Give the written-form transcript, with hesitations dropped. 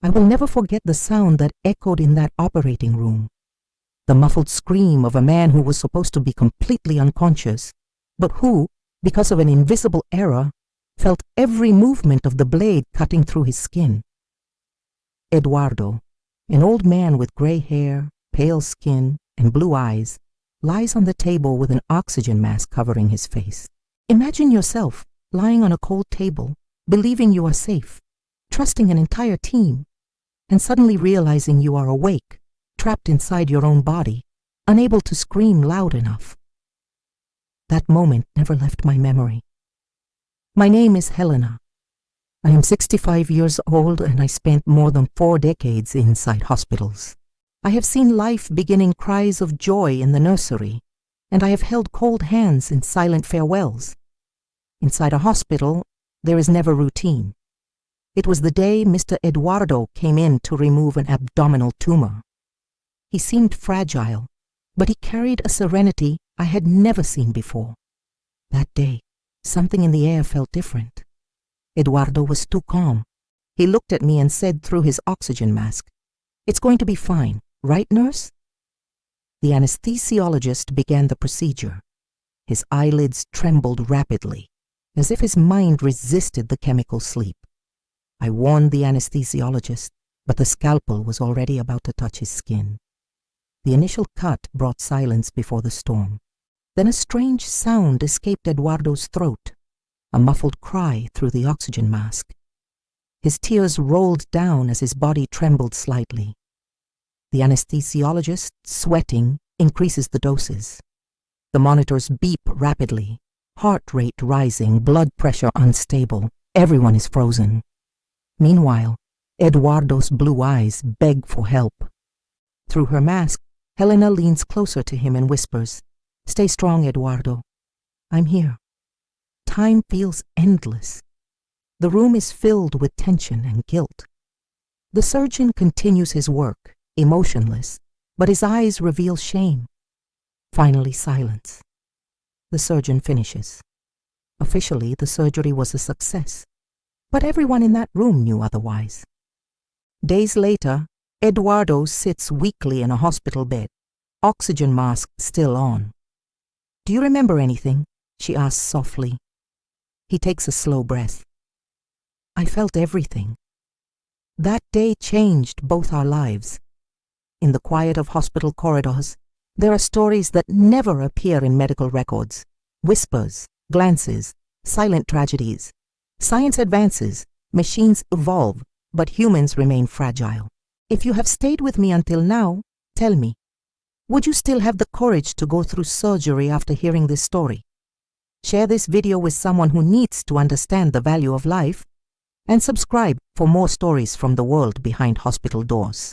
I will never forget the sound that echoed in that operating room. The muffled scream of a man who was supposed to be completely unconscious, but who, because of an invisible error, felt every movement of the blade cutting through his skin. Eduardo, an old man with gray hair, pale skin, and blue eyes, lies on the table with an oxygen mask covering his face. Imagine yourself lying on a cold table, believing you are safe, trusting an entire team, and suddenly realizing you are awake, trapped inside your own body, unable to scream loud enough. That moment never left my memory. My name is Helena. I am 65 years old and I spent more than 4 decades inside hospitals. I have seen life begin in cries of joy in the nursery, and I have held cold hands in silent farewells. Inside a hospital, there is never routine. It was the day Mr. Eduardo came in to remove an abdominal tumor. He seemed fragile, but he carried a serenity I had never seen before. That day, something in the air felt different. Eduardo was too calm. He looked at me and said through his oxygen mask, "It's going to be fine, right, nurse?" The anesthesiologist began the procedure. His eyelids trembled rapidly, as if his mind resisted the chemical sleep. I warned the anesthesiologist, but the scalpel was already about to touch his skin. The initial cut brought silence before the storm. Then a strange sound escaped Eduardo's throat, a muffled cry through the oxygen mask. His tears rolled down as his body trembled slightly. The anesthesiologist, sweating, increases the doses. The monitors beep rapidly, heart rate rising, blood pressure unstable. Everyone is frozen. Meanwhile, Eduardo's blue eyes beg for help. Through her mask, Helena leans closer to him and whispers, "Stay strong, Eduardo. I'm here." Time feels endless. The room is filled with tension and guilt. The surgeon continues his work, emotionless, but his eyes reveal shame. Finally, silence. The surgeon finishes. Officially, the surgery was a success, but everyone in that room knew otherwise. Days later, Eduardo sits weakly in a hospital bed, oxygen mask still on. "Do you remember anything?" she asks softly. He takes a slow breath. "I felt everything." That day changed both our lives. In the quiet of hospital corridors, there are stories that never appear in medical records. Whispers, glances, silent tragedies. Science advances, machines evolve, but humans remain fragile. If you have stayed with me until now, tell me, would you still have the courage to go through surgery after hearing this story? Share this video with someone who needs to understand the value of life, and subscribe for more stories from the world behind hospital doors.